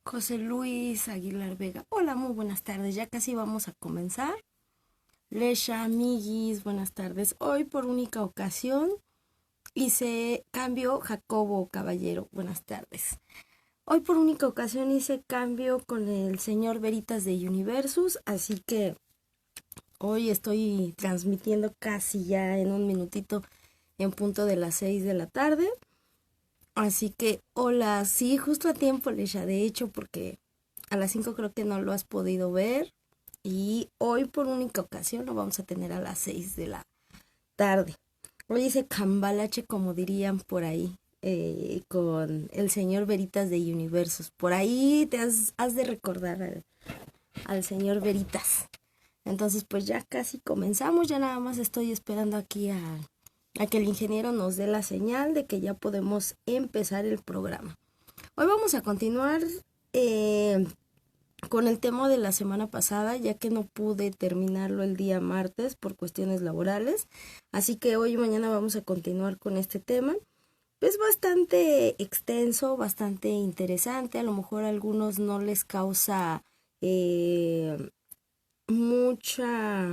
José Luis Aguilar Vega. Hola, muy buenas tardes. Ya casi vamos a comenzar. Lesha, amiguis, buenas tardes. Hoy por única ocasión hice cambio Jacobo Caballero. Buenas tardes. Hoy por única ocasión hice cambio con el señor Veritas de Universus, así que hoy estoy transmitiendo casi ya en un minutito en punto de las 6 de la tarde. Así que, hola, sí, justo a tiempo, Lesha, de hecho, porque a las 5 creo que no lo has podido ver. Y hoy por única ocasión lo vamos a tener a las 6 de la tarde. Hoy dice cambalache, como dirían por ahí, con el señor Veritas de Universos. Por ahí te has de recordar al señor Veritas. Entonces, pues ya casi comenzamos, ya nada más estoy esperando aquí a que el ingeniero nos dé la señal de que ya podemos empezar el programa. Hoy vamos a continuar con el tema de la semana pasada, ya que no pude terminarlo el día martes por cuestiones laborales. Así que hoy y mañana vamos a continuar con este tema. Es bastante extenso, bastante interesante. A lo mejor a algunos no les causa mucha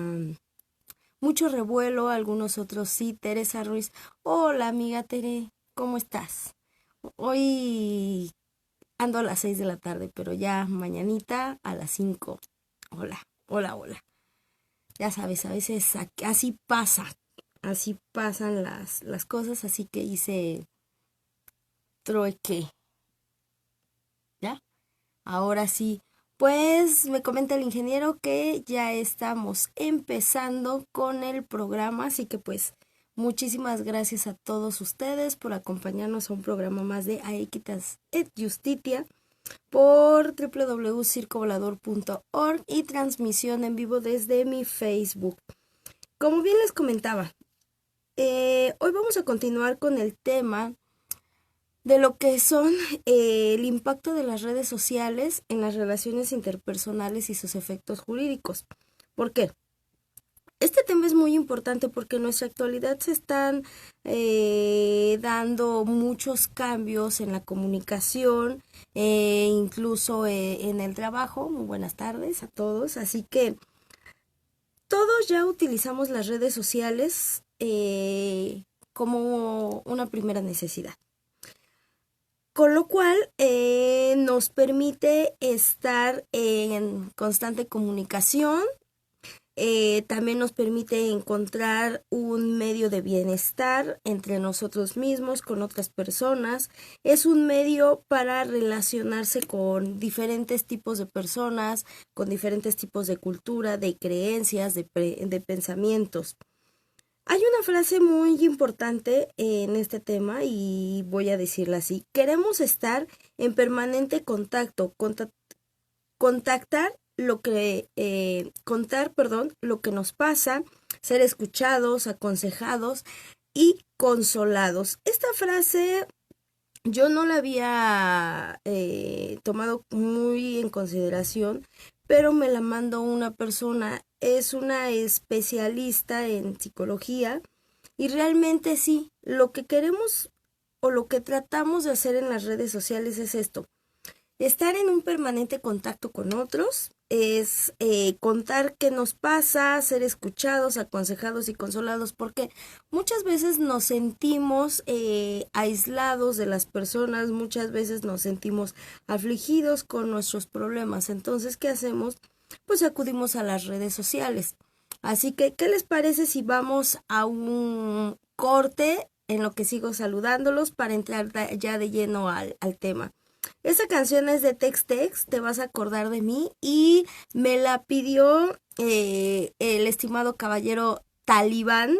mucho revuelo, algunos otros sí. Teresa Ruiz. Hola, amiga Tere, ¿cómo estás? Hoy ando a las 6 de la tarde, pero ya mañanita a las 5. Hola, hola, hola. Ya sabes, a veces así pasa, así pasan las cosas, así que hice trueque, ¿ya? Ahora sí, pues me comenta el ingeniero que ya estamos empezando con el programa, así que pues muchísimas gracias a todos ustedes por acompañarnos a un programa más de Aequitas et Justitia por www.circovolador.org y transmisión en vivo desde mi Facebook. Como bien les comentaba, hoy vamos a continuar con el tema de lo que son el impacto de las redes sociales en las relaciones interpersonales y sus efectos jurídicos. ¿Por qué? Este tema es muy importante porque en nuestra actualidad se están dando muchos cambios en la comunicación, incluso en el trabajo. Muy buenas tardes a todos. Así que todos ya utilizamos las redes sociales como una primera necesidad. Con lo cual nos permite estar en constante comunicación, también nos permite encontrar un medio de bienestar entre nosotros mismos, con otras personas. Es un medio para relacionarse con diferentes tipos de personas, con diferentes tipos de cultura, de creencias, de pensamientos. Hay una frase muy importante en este tema y voy a decirla así. Queremos estar en permanente contactar contar, lo que nos pasa, ser escuchados, aconsejados y consolados. Esta frase yo no la había tomado muy en consideración, pero me la mandó una persona, es una especialista en psicología y realmente sí, lo que queremos o lo que tratamos de hacer en las redes sociales es esto: estar en un permanente contacto con otros, es contar qué nos pasa, ser escuchados, aconsejados y consolados, porque muchas veces nos sentimos aislados de las personas, muchas veces nos sentimos afligidos con nuestros problemas. Entonces, ¿qué hacemos? Pues acudimos a las redes sociales. Así que, ¿qué les parece si vamos a un corte en lo que sigo saludándolos para entrar ya de lleno al tema? Esta canción es de Tex Tex, te vas a acordar de mí, y me la pidió el estimado caballero Talibán,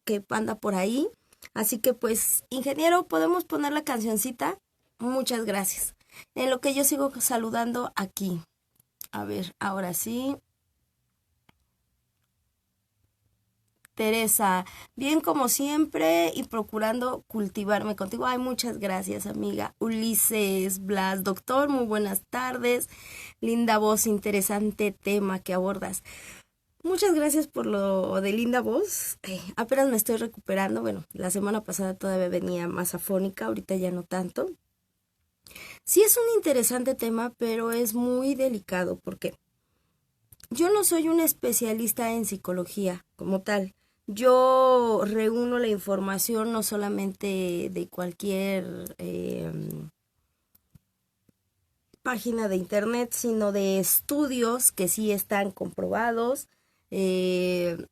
que anda por ahí. Así que pues, ingeniero, ¿podemos poner la cancioncita? Muchas gracias. En lo que yo sigo saludando aquí. A ver, ahora sí. Teresa, bien como siempre y procurando cultivarme contigo. Ay, muchas gracias, amiga. Ulises Blas, doctor, muy buenas tardes. Linda voz, interesante tema que abordas. Muchas gracias por lo de linda voz. Apenas me estoy recuperando. Bueno, la semana pasada todavía venía más afónica, ahorita ya no tanto. Sí es un interesante tema, pero es muy delicado porque yo no soy un especialista en psicología como tal. Yo reúno la información no solamente de cualquier página de internet, sino de estudios que sí están comprobados. eh,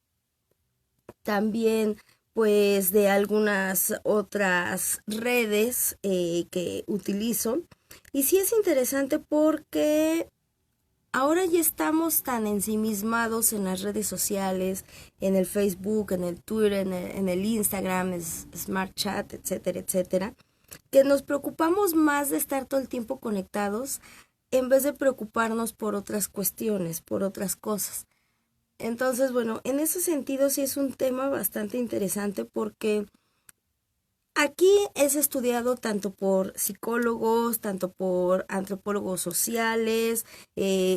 También pues de algunas otras redes que utilizo. Y sí es interesante porque ahora ya estamos tan ensimismados en las redes sociales, en el Facebook, en el Twitter, en el Instagram, Smart Chat, etcétera, etcétera, que nos preocupamos más de estar todo el tiempo conectados en vez de preocuparnos por otras cuestiones, por otras cosas. Entonces, bueno, en ese sentido sí es un tema bastante interesante porque aquí es estudiado tanto por psicólogos, tanto por antropólogos sociales,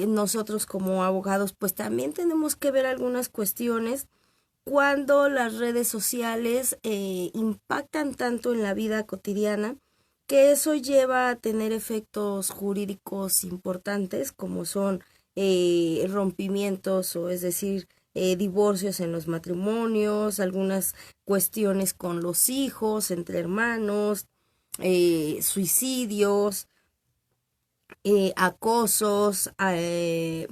nosotros como abogados pues también tenemos que ver algunas cuestiones cuando las redes sociales impactan tanto en la vida cotidiana que eso lleva a tener efectos jurídicos importantes como son rompimientos o es decir, divorcios en los matrimonios, algunas cuestiones con los hijos, entre hermanos, suicidios, acosos,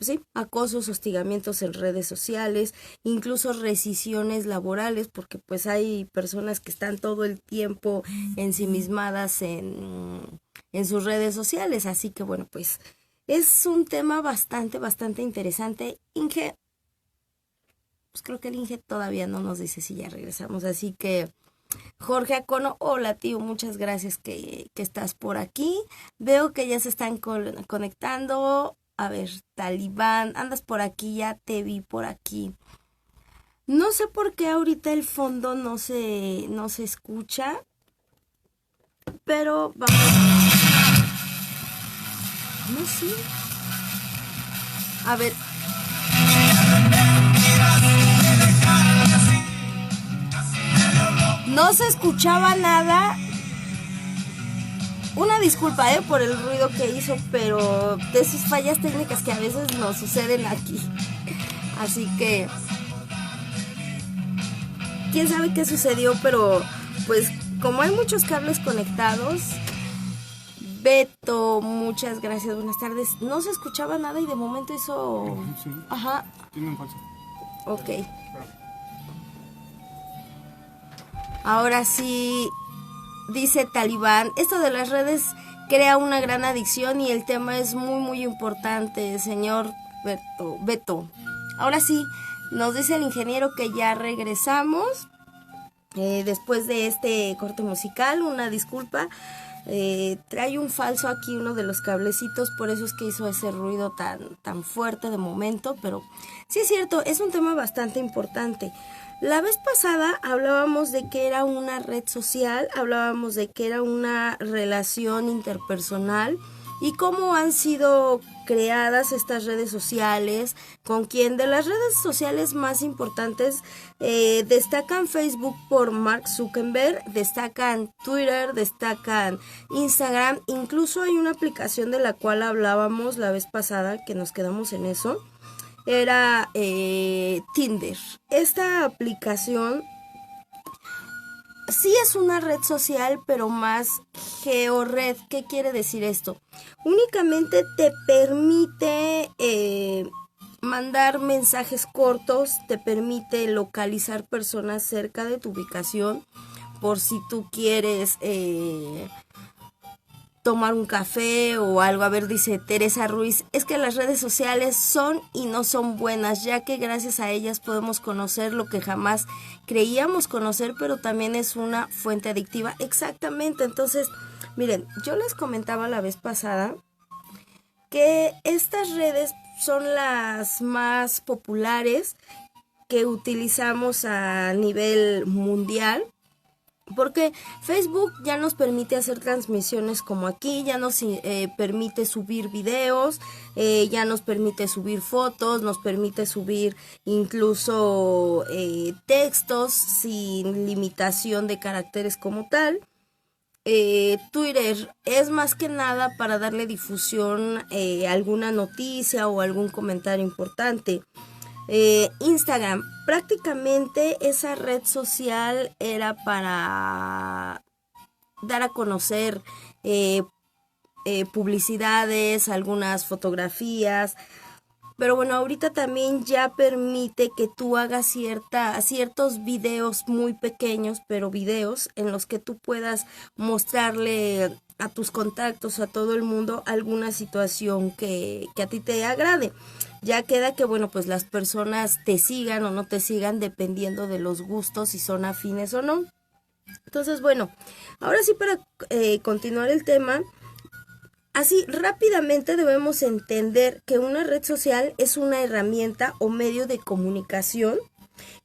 sí, acosos, hostigamientos en redes sociales, incluso rescisiones laborales, porque pues hay personas que están todo el tiempo ensimismadas en sus redes sociales, así que bueno, pues es un tema bastante, bastante interesante. Inge, pues creo que el Inge todavía no nos dice si ya regresamos, así que Jorge Acono, hola tío, muchas gracias que estás por aquí. Veo que ya se están conectando. A ver, Talibán, andas por aquí, ya te vi por aquí. No sé por qué ahorita el fondo no se escucha, pero vamos. No sé. A ver, no se escuchaba nada. Una disculpa por el ruido que hizo, pero de esas fallas técnicas que a veces nos suceden aquí. Así que quién sabe qué sucedió, pero pues como hay muchos cables conectados. Beto, muchas gracias, buenas tardes. No se escuchaba nada y de momento hizo... Sí. Ajá. Tiene un falso. Ok. Ahora sí, dice Talibán, esto de las redes crea una gran adicción y el tema es muy muy importante, señor Beto. Ahora sí, nos dice el ingeniero que ya regresamos. Después de este corte musical, una disculpa. Trae un falso aquí uno de los cablecitos, por eso es que hizo ese ruido tan fuerte de momento, pero sí es cierto, es un tema bastante importante. La vez pasada hablábamos de que era una red social, hablábamos de que era una relación interpersonal y cómo han sido creadas estas redes sociales, con quien de las redes sociales más importantes destacan Facebook por Mark Zuckerberg, destacan Twitter, destacan Instagram, incluso hay una aplicación de la cual hablábamos la vez pasada que nos quedamos en eso, era Tinder. Esta aplicación sí es una red social, pero más geored. ¿Qué quiere decir esto? Únicamente te permite mandar mensajes cortos, te permite localizar personas cerca de tu ubicación por si tú quieres tomar un café o algo. A ver, dice Teresa Ruiz, es que las redes sociales son y no son buenas, ya que gracias a ellas podemos conocer lo que jamás creíamos conocer, pero también es una fuente adictiva. Exactamente, entonces, miren, yo les comentaba la vez pasada que estas redes son las más populares que utilizamos a nivel mundial. Porque Facebook ya nos permite hacer transmisiones como aquí, ya nos permite subir videos, ya nos permite subir fotos, nos permite subir incluso textos sin limitación de caracteres como tal. Twitter es más que nada para darle difusión a alguna noticia o algún comentario importante. Instagram, prácticamente esa red social era para dar a conocer publicidades, algunas fotografías. Pero bueno, ahorita también ya permite que tú hagas ciertos videos muy pequeños, pero videos en los que tú puedas mostrarle a tus contactos, a todo el mundo, alguna situación que a ti te agrade. Ya queda que, bueno, pues las personas te sigan o no te sigan dependiendo de los gustos, si son afines o no. Entonces, bueno, ahora sí para continuar el tema. Así, rápidamente debemos entender que una red social es una herramienta o medio de comunicación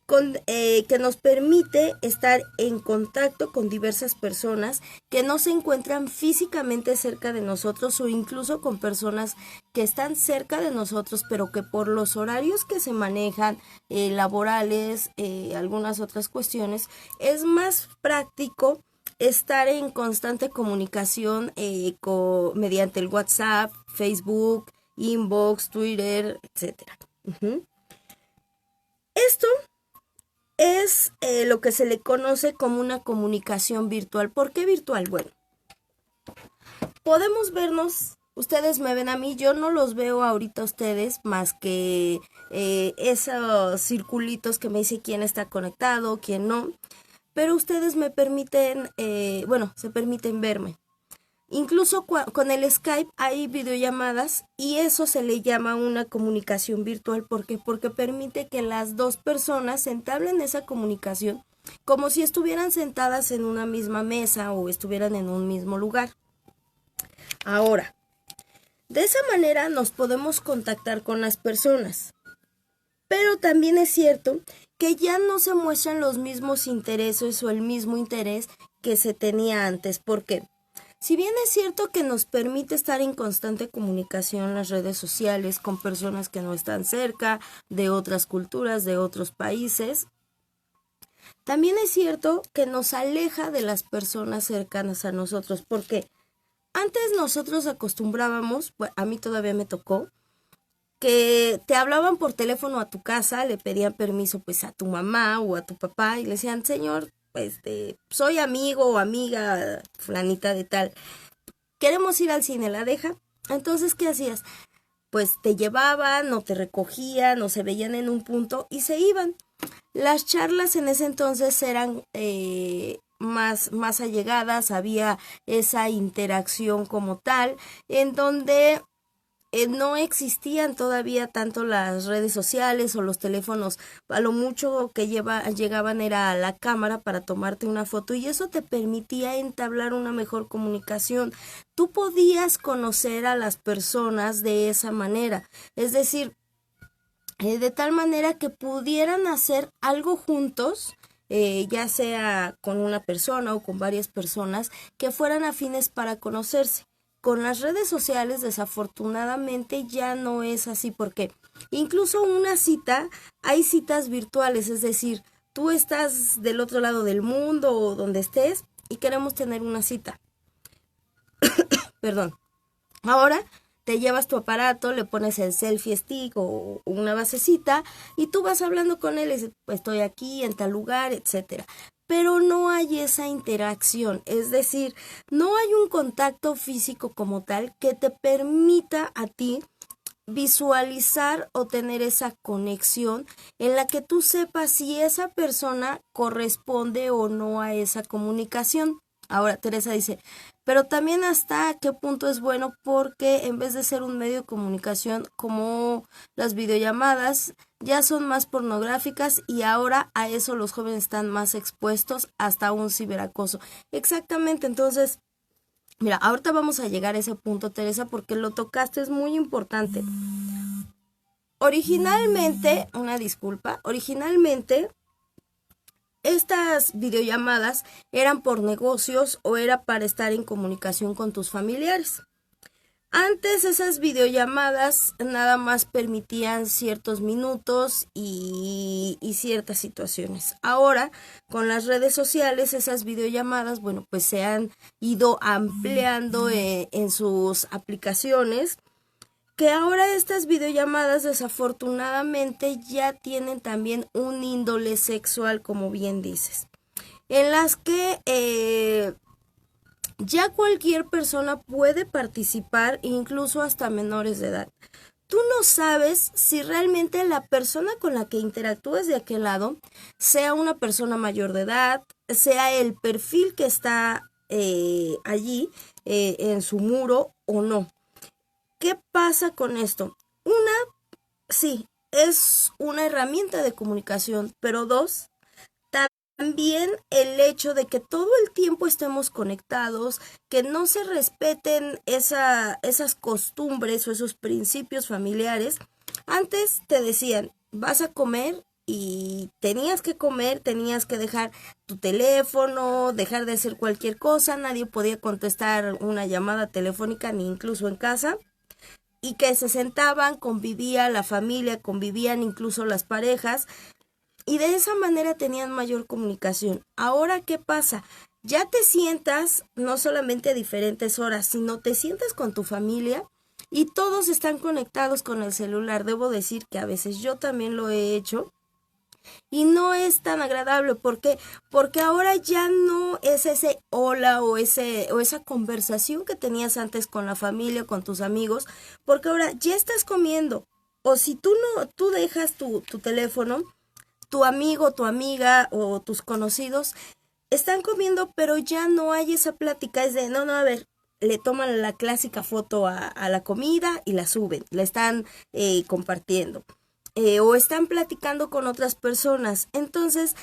que nos permite estar en contacto con diversas personas que no se encuentran físicamente cerca de nosotros o incluso con personas que están cerca de nosotros, pero que por los horarios que se manejan, laborales, algunas otras cuestiones, es más práctico estar en constante comunicación mediante el WhatsApp, Facebook, Inbox, Twitter, etcétera. Esto es lo que se le conoce como una comunicación virtual. ¿Por qué virtual? Bueno, podemos vernos, ustedes me ven a mí, yo no los veo ahorita a ustedes más que esos circulitos que me dice quién está conectado, quién no. Pero ustedes me permiten, se permiten verme. Incluso con el Skype hay videollamadas y eso se le llama una comunicación virtual. ¿Por qué? Porque permite que las dos personas entablen esa comunicación como si estuvieran sentadas en una misma mesa o estuvieran en un mismo lugar. Ahora, de esa manera nos podemos contactar con las personas. Pero también es cierto que ya no se muestran los mismos intereses o el mismo interés que se tenía antes. ¿Por qué? Si bien es cierto que nos permite estar en constante comunicación en las redes sociales con personas que no están cerca, de otras culturas, de otros países, también es cierto que nos aleja de las personas cercanas a nosotros. Porque antes nosotros acostumbrábamos, a mí todavía me tocó, que te hablaban por teléfono a tu casa, le pedían permiso pues a tu mamá o a tu papá y le decían, señor, soy amigo o amiga fulanita de tal, queremos ir al cine, ¿la deja? Entonces, ¿qué hacías? Pues te llevaban o te recogían o se veían en un punto y se iban. Las charlas en ese entonces eran más allegadas, había esa interacción como tal, en donde no existían todavía tanto las redes sociales o los teléfonos. A lo mucho que llegaban era a la cámara para tomarte una foto y eso te permitía entablar una mejor comunicación. Tú podías conocer a las personas de esa manera, es decir, de tal manera que pudieran hacer algo juntos, ya sea con una persona o con varias personas que fueran afines para conocerse. Con las redes sociales desafortunadamente ya no es así porque incluso una cita, hay citas virtuales, es decir, tú estás del otro lado del mundo o donde estés y queremos tener una cita. Perdón. Ahora te llevas tu aparato, le pones el selfie stick o una basecita y tú vas hablando con él y dices, pues estoy aquí en tal lugar, etcétera. Pero no hay esa interacción, es decir, no hay un contacto físico como tal que te permita a ti visualizar o tener esa conexión en la que tú sepas si esa persona corresponde o no a esa comunicación. Ahora Teresa dice, pero también hasta qué punto es bueno porque en vez de ser un medio de comunicación como las videollamadas ya son más pornográficas y ahora a eso los jóvenes están más expuestos hasta un ciberacoso. Exactamente, entonces, mira, ahorita vamos a llegar a ese punto, Teresa, porque lo tocaste, es muy importante. Originalmente estas videollamadas eran por negocios o era para estar en comunicación con tus familiares. Antes esas videollamadas nada más permitían ciertos minutos y ciertas situaciones. Ahora, con las redes sociales, esas videollamadas, bueno, pues se han ido ampliando en sus aplicaciones, que ahora estas videollamadas desafortunadamente ya tienen también un índole sexual, como bien dices, en las que ya cualquier persona puede participar, incluso hasta menores de edad. Tú no sabes si realmente la persona con la que interactúas de aquel lado sea una persona mayor de edad, sea el perfil que está allí en su muro o no. ¿Qué pasa con esto? Una, sí, es una herramienta de comunicación, pero dos, también el hecho de que todo el tiempo estemos conectados, que no se respeten esas costumbres o esos principios familiares. Antes te decían, vas a comer y tenías que comer, tenías que dejar tu teléfono, dejar de hacer cualquier cosa, nadie podía contestar una llamada telefónica ni incluso en casa, y que se sentaban, convivía la familia, convivían incluso las parejas, y de esa manera tenían mayor comunicación. Ahora, ¿qué pasa? Ya te sientas no solamente a diferentes horas, sino te sientas con tu familia y todos están conectados con el celular. Debo decir que a veces yo también lo he hecho y no es tan agradable. ¿Por qué? Porque ahora ya no es ese hola o esa conversación que tenías antes con la familia, con tus amigos, porque ahora ya estás comiendo. O si tú dejas tu teléfono, tu amigo, tu amiga o tus conocidos están comiendo, pero ya no hay esa plática. Es de, no, a ver, le toman la clásica foto a la comida y la suben, la están compartiendo. O están platicando con otras personas. Entonces,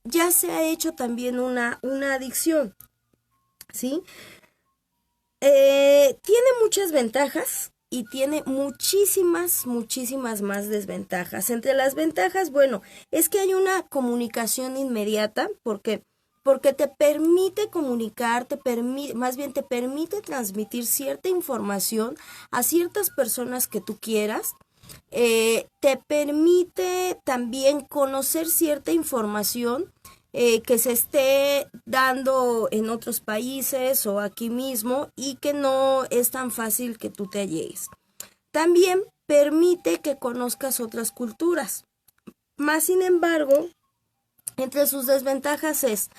ya se ha hecho también una adicción, ¿sí? Tiene muchas ventajas y tiene muchísimas más desventajas. Entre las ventajas, bueno, es que hay una comunicación inmediata, porque te permite comunicar, más bien te permite transmitir cierta información a ciertas personas que tú quieras. Te permite también conocer cierta información que se esté dando en otros países o aquí mismo y que no es tan fácil que tú te allegues. También permite que conozcas otras culturas. Más sin embargo, entre sus desventajas es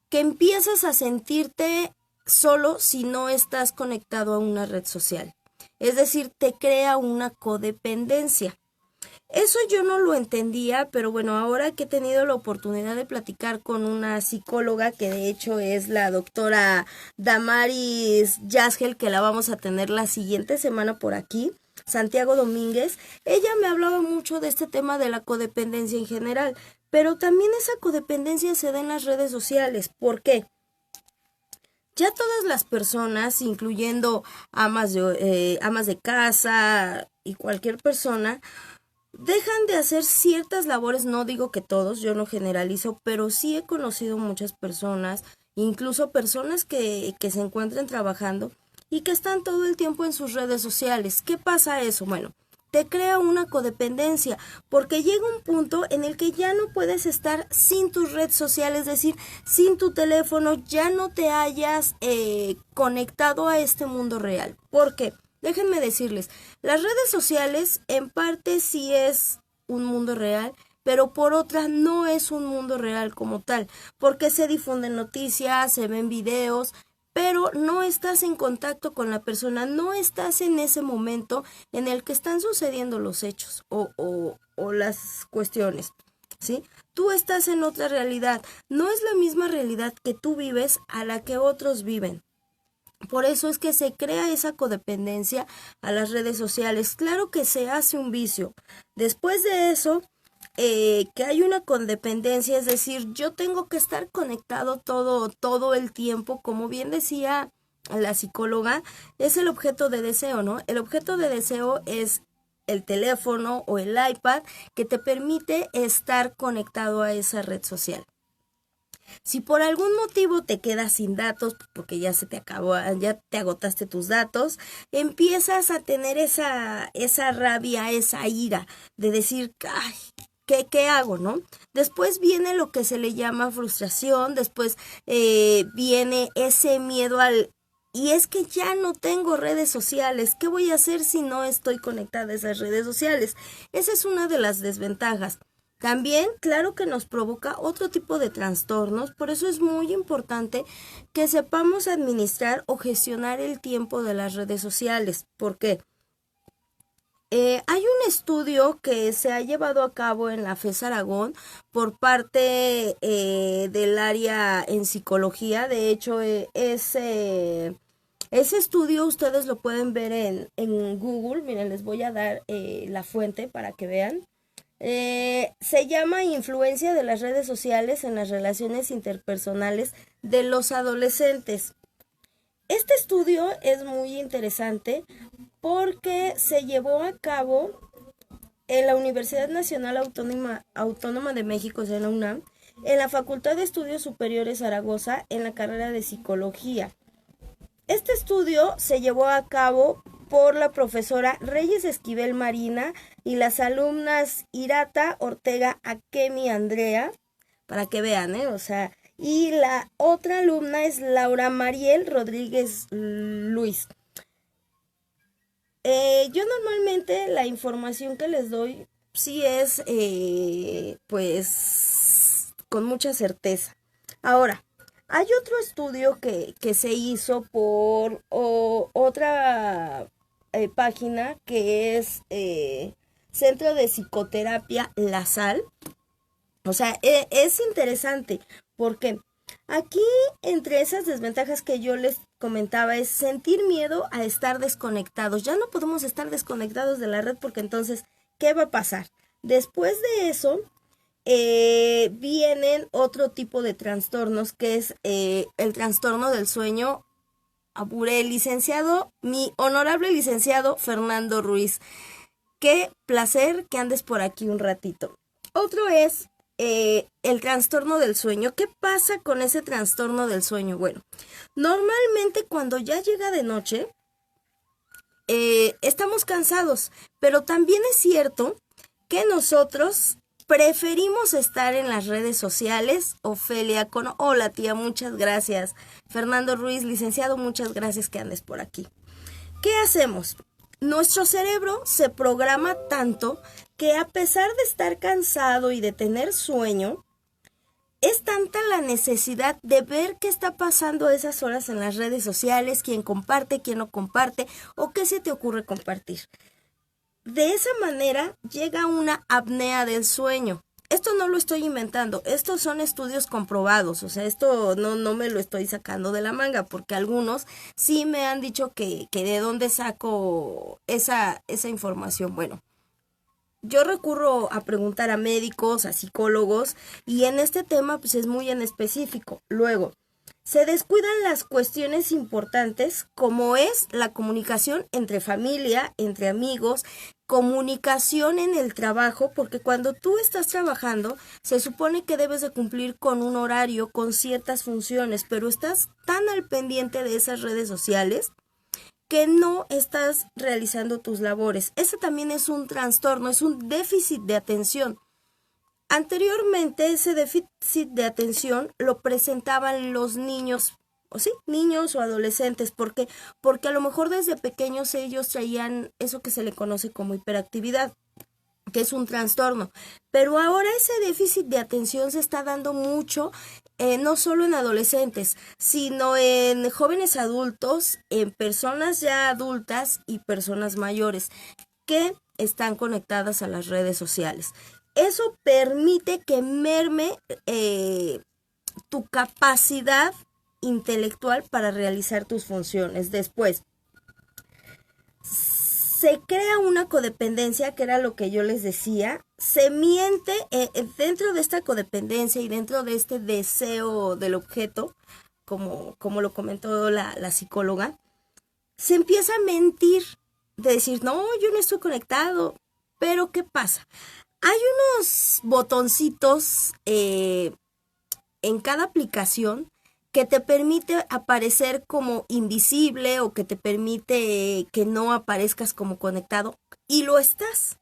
que empiezas a sentirte solo si no estás conectado a una red social. Es decir, te crea una codependencia. Eso yo no lo entendía, pero bueno, ahora que he tenido la oportunidad de platicar con una psicóloga, que de hecho es la doctora Damaris Yasgel, que la vamos a tener la siguiente semana por aquí, Santiago Domínguez, ella me hablaba mucho de este tema de la codependencia en general, pero también esa codependencia se da en las redes sociales. ¿Por qué? Ya todas las personas, incluyendo amas de casa y cualquier persona, dejan de hacer ciertas labores. No digo que todos, yo no generalizo, pero sí he conocido muchas personas, incluso personas que se encuentran trabajando y que están todo el tiempo en sus redes sociales. ¿Qué pasa eso? Bueno, te crea una codependencia, porque llega un punto en el que ya no puedes estar sin tu red social, es decir, sin tu teléfono, ya no te hayas conectado a este mundo real. ¿Por qué? Déjenme decirles, las redes sociales en parte sí es un mundo real, pero por otra no es un mundo real como tal, porque se difunden noticias, se ven videos, pero no estás en contacto con la persona, no estás en ese momento en el que están sucediendo los hechos o las cuestiones, ¿sí? Tú estás en otra realidad, no es la misma realidad que tú vives a la que otros viven. Por eso es que se crea esa codependencia a las redes sociales. Claro que se hace un vicio. Después de eso, que hay una codependencia, es decir, yo tengo que estar conectado todo el tiempo, como bien decía la psicóloga, es el objeto de deseo, ¿no? El objeto de deseo es el teléfono o el iPad que te permite estar conectado a esa red social. Si por algún motivo te quedas sin datos, porque ya se te acabó, ya te agotaste tus datos, empiezas a tener esa rabia, esa ira de decir, ay, ¿qué hago, no? Después viene lo que se le llama frustración, después viene ese miedo al... Y es que ya no tengo redes sociales. ¿Qué voy a hacer si no estoy conectada a esas redes sociales? Esa es una de las desventajas. También, claro que nos provoca otro tipo de trastornos, por eso es muy importante que sepamos administrar o gestionar el tiempo de las redes sociales. ¿Por qué? Hay un estudio que se ha llevado a cabo en la FES Aragón por parte del área en psicología. De hecho, ese estudio ustedes lo pueden ver en Google. Miren, les voy a dar la fuente para que vean. Se llama Influencia de las redes sociales en las relaciones interpersonales de los adolescentes. Este estudio es muy interesante porque se llevó a cabo en la Universidad Nacional Autónoma de México, o sea, en la UNAM, en la Facultad de Estudios Superiores Zaragoza, en la carrera de Psicología. Este estudio se llevó a cabo por la profesora Reyes Esquivel Marina y las alumnas Irata Ortega Akemi Andrea, para que vean, o sea, y la otra alumna es Laura Mariel Rodríguez Luis. Yo normalmente la información que les doy sí es, pues, con mucha certeza. Ahora, hay otro estudio que se hizo por otra página que es Centro de Psicoterapia La Sal. O sea, es interesante porque aquí entre esas desventajas que yo les comentaba es sentir miedo a estar desconectados. Ya no podemos estar desconectados de la red porque entonces, ¿qué va a pasar? Después de eso, vienen otro tipo de trastornos que es el trastorno del sueño. Apuré, licenciado, mi honorable licenciado Fernando Ruiz. Qué placer que andes por aquí un ratito. Otro es el trastorno del sueño. ¿Qué pasa con ese trastorno del sueño? Bueno, normalmente cuando ya llega de noche, estamos cansados, pero también es cierto que nosotros preferimos estar en las redes sociales. Ofelia con hola tía, muchas gracias. Fernando Ruiz, licenciado, muchas gracias que andes por aquí. ¿Qué hacemos? Nuestro cerebro se programa tanto que a pesar de estar cansado y de tener sueño, es tanta la necesidad de ver qué está pasando a esas horas en las redes sociales, quién comparte, quién no comparte o qué se te ocurre compartir. De esa manera llega una apnea del sueño. Esto no lo estoy inventando, estos son estudios comprobados, o sea, esto no me lo estoy sacando de la manga, porque algunos sí me han dicho que de dónde saco esa información. Bueno, yo recurro a preguntar a médicos, a psicólogos, y en este tema pues es muy en específico. Luego, se descuidan las cuestiones importantes como es la comunicación entre familia, entre amigos, comunicación en el trabajo, porque cuando tú estás trabajando se supone que debes de cumplir con un horario, con ciertas funciones, pero estás tan al pendiente de esas redes sociales que no estás realizando tus labores. Ese también es un trastorno, es un déficit de atención. Anteriormente ese déficit de atención lo presentaban los niños, o sí, niños o adolescentes, porque a lo mejor desde pequeños ellos traían eso que se le conoce como hiperactividad, que es un trastorno. Pero ahora ese déficit de atención se está dando mucho, no solo en adolescentes, sino en jóvenes adultos, en personas ya adultas y personas mayores que están conectadas a las redes sociales. Eso permite que merme tu capacidad intelectual para realizar tus funciones. Después, se crea una codependencia, que era lo que yo les decía. Se miente dentro de esta codependencia y dentro de este deseo del objeto, como lo comentó la psicóloga. Se empieza a mentir, de decir, no, yo no estoy conectado. Pero ¿qué pasa? Hay unos botoncitos en cada aplicación que te permite aparecer como invisible o que te permite que no aparezcas como conectado y lo estás.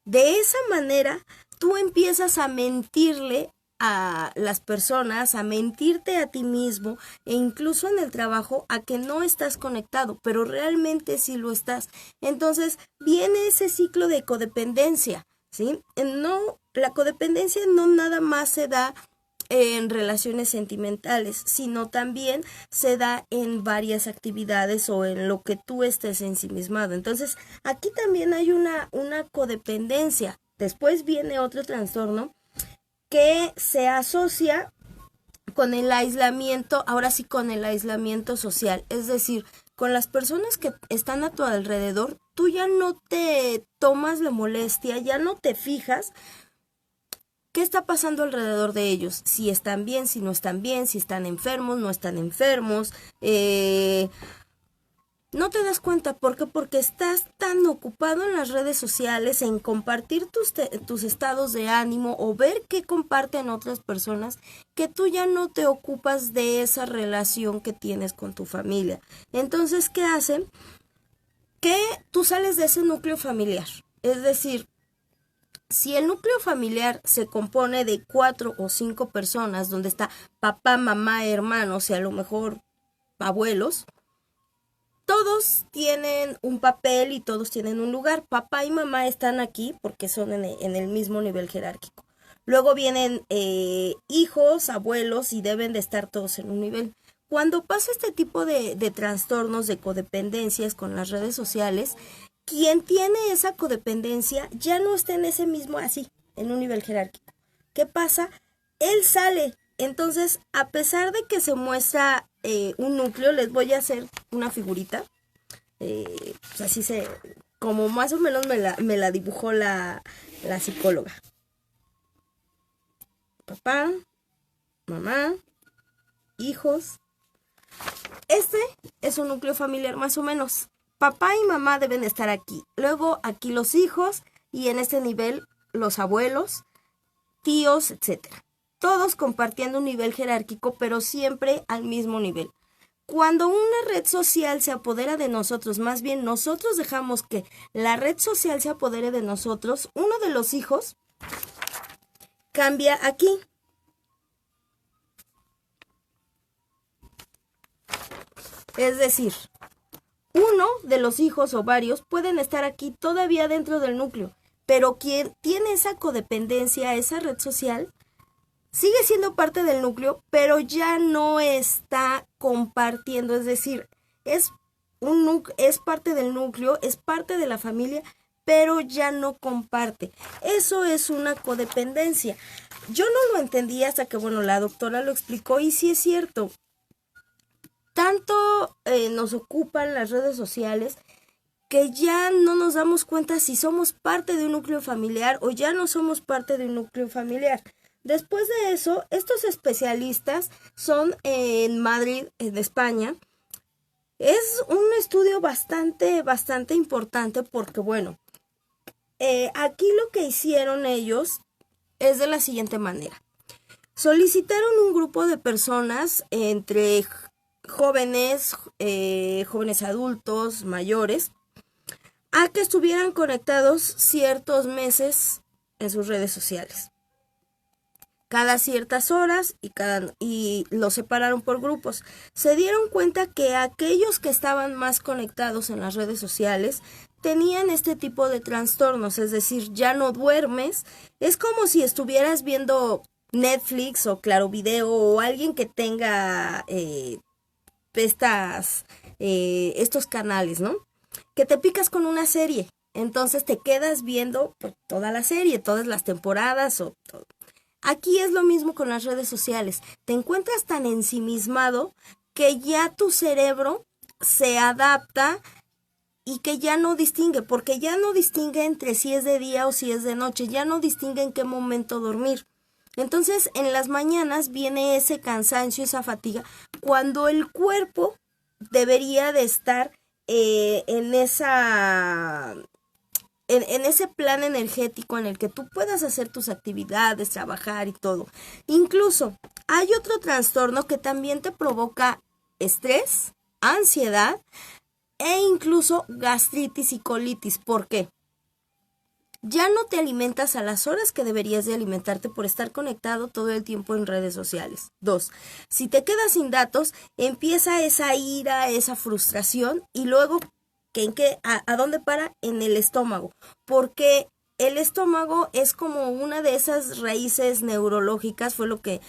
De esa manera, tú empiezas a mentirle a las personas, a mentirte a ti mismo e incluso en el trabajo a que no estás conectado, pero realmente sí lo estás. Entonces viene ese ciclo de codependencia, ¿sí? No, la codependencia no nada más se da en relaciones sentimentales, sino también se da en varias actividades o en lo que tú estés ensimismado. Entonces, aquí también hay una codependencia. Después viene otro trastorno que se asocia con el aislamiento, ahora sí con el aislamiento social, es decir, con las personas que están a tu alrededor, tú ya no te tomas la molestia, ya no te fijas qué está pasando alrededor de ellos, si están bien, si no están bien, si están enfermos, no están enfermos, no te das cuenta. ¿Por qué? Porque estás tan ocupado en las redes sociales, en compartir tus estados de ánimo o ver qué comparten otras personas, que tú ya no te ocupas de esa relación que tienes con tu familia. Entonces, ¿qué hacen? Que tú sales de ese núcleo familiar. Es decir, si el núcleo familiar se compone de 4 o 5 personas, donde está papá, mamá, hermanos y a lo mejor abuelos, todos tienen un papel y todos tienen un lugar. Papá y mamá están aquí porque son en el mismo nivel jerárquico. Luego vienen hijos, abuelos y deben de estar todos en un nivel. Cuando pasa este tipo de trastornos, de codependencias con las redes sociales, quien tiene esa codependencia ya no está en ese mismo así, en un nivel jerárquico. ¿Qué pasa? Él sale. Entonces, a pesar de que se muestra un núcleo, les voy a hacer una figurita. Pues así como más o menos me la dibujó la psicóloga. Papá, mamá, hijos. Este es un núcleo familiar más o menos. Papá y mamá deben estar aquí. Luego aquí los hijos y en este nivel los abuelos, tíos, etcétera. Todos compartiendo un nivel jerárquico, pero siempre al mismo nivel. Cuando una red social se apodera de nosotros, más bien nosotros dejamos que la red social se apodere de nosotros, uno de los hijos cambia aquí. Es decir, uno de los hijos o varios pueden estar aquí todavía dentro del núcleo, pero quien tiene esa codependencia, esa red social, sigue siendo parte del núcleo, pero ya no está compartiendo, es decir, es parte del núcleo, es parte de la familia, pero ya no comparte. Eso es una codependencia. Yo no lo entendí hasta que, bueno, la doctora lo explicó y sí es cierto. Tanto nos ocupan las redes sociales que ya no nos damos cuenta si somos parte de un núcleo familiar o ya no somos parte de un núcleo familiar. Después de eso, estos especialistas son en Madrid, en España. Es un estudio bastante importante porque, bueno, aquí lo que hicieron ellos es de la siguiente manera. Solicitaron un grupo de personas entre jóvenes, jóvenes adultos, mayores, a que estuvieran conectados ciertos meses en sus redes sociales. Cada ciertas horas y los separaron por grupos. Se dieron cuenta que aquellos que estaban más conectados en las redes sociales tenían este tipo de trastornos, es decir, ya no duermes. Es como si estuvieras viendo Netflix o Claro Video o alguien que tenga estos canales, ¿no? Que te picas con una serie, entonces te quedas viendo pues, toda la serie, todas las temporadas o todo. Aquí es lo mismo con las redes sociales. Te encuentras tan ensimismado que ya tu cerebro se adapta y que ya no distingue, porque ya no distingue entre si es de día o si es de noche, ya no distingue en qué momento dormir. Entonces, en las mañanas viene ese cansancio, esa fatiga, cuando el cuerpo debería de estar en en ese plan energético en el que tú puedas hacer tus actividades, trabajar y todo. Incluso hay otro trastorno que también te provoca estrés, ansiedad e incluso gastritis y colitis. ¿Por qué? Ya no te alimentas a las horas que deberías de alimentarte por estar conectado todo el tiempo en redes sociales. 2. Si te quedas sin datos, empieza esa ira, esa frustración y luego, ¿a dónde para? En el estómago. Porque el estómago es como una de esas raíces neurológicas, fue lo que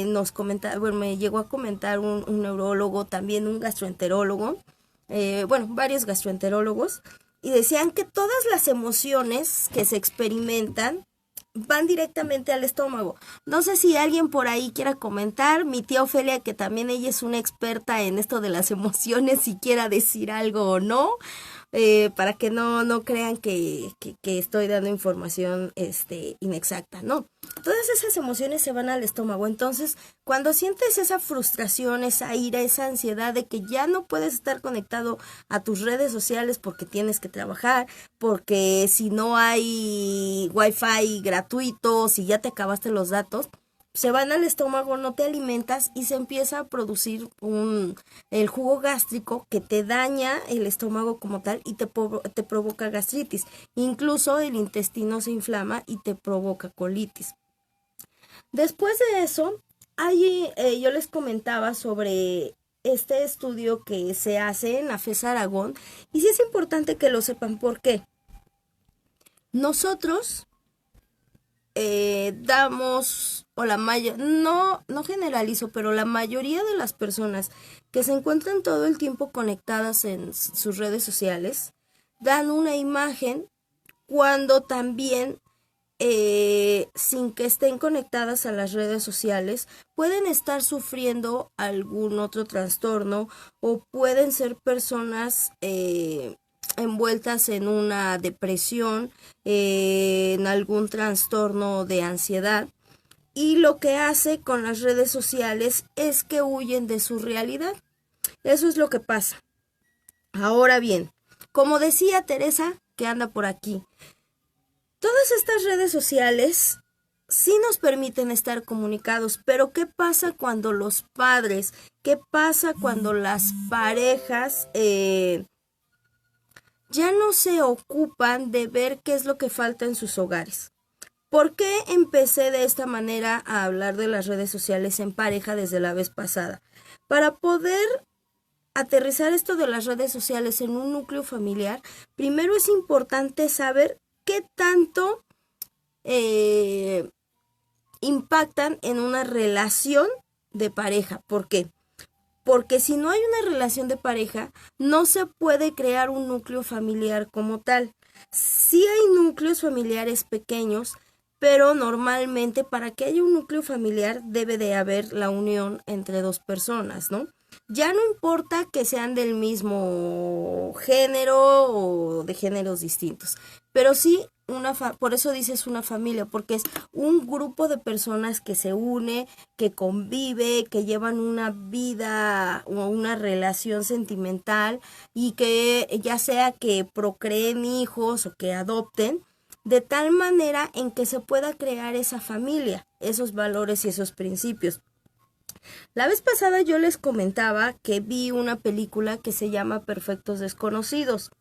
nos comentaba, bueno, me llegó a comentar un neurólogo, también un gastroenterólogo, varios gastroenterólogos, y decían que todas las emociones que se experimentan van directamente al estómago. No sé si alguien por ahí quiera comentar, mi tía Ofelia, que también ella es una experta en esto de las emociones, si quiera decir algo o no, para que no crean que estoy dando información inexacta, no. Todas esas emociones se van al estómago, entonces cuando sientes esa frustración, esa ira, esa ansiedad de que ya no puedes estar conectado a tus redes sociales porque tienes que trabajar, porque si no hay wifi gratuito, si ya te acabaste los datos, se van al estómago, no te alimentas y se empieza a producir el jugo gástrico que te daña el estómago como tal y te provoca gastritis. Incluso el intestino se inflama y te provoca colitis. Después de eso, yo les comentaba sobre este estudio que se hace en la FES Aragón y sí es importante que lo sepan. ¿Por qué? Nosotros damos, no generalizo, pero la mayoría de las personas que se encuentran todo el tiempo conectadas en sus redes sociales dan una imagen cuando también sin que estén conectadas a las redes sociales pueden estar sufriendo algún otro trastorno o pueden ser personas envueltas en una depresión, en algún trastorno de ansiedad, y lo que hace con las redes sociales es que huyen de su realidad. Eso es lo que pasa. Ahora bien, como decía Teresa, que anda por aquí, todas estas redes sociales sí nos permiten estar comunicados, pero ¿qué pasa cuando los padres, qué pasa cuando las parejas ya no se ocupan de ver qué es lo que falta en sus hogares? ¿Por qué empecé de esta manera a hablar de las redes sociales en pareja desde la vez pasada? Para poder aterrizar esto de las redes sociales en un núcleo familiar, primero es importante saber qué tanto impactan en una relación de pareja. ¿Por qué? Porque si no hay una relación de pareja, no se puede crear un núcleo familiar como tal. Sí hay núcleos familiares pequeños, pero normalmente para que haya un núcleo familiar debe de haber la unión entre dos personas, ¿no? Ya no importa que sean del mismo género o de géneros distintos, pero sí por eso dices una familia, porque es un grupo de personas que se une, que convive, que llevan una vida o una relación sentimental y que ya sea que procreen hijos o que adopten, de tal manera en que se pueda crear esa familia, esos valores y esos principios. La vez pasada yo les comentaba que vi una película que se llama Perfectos Desconocidos.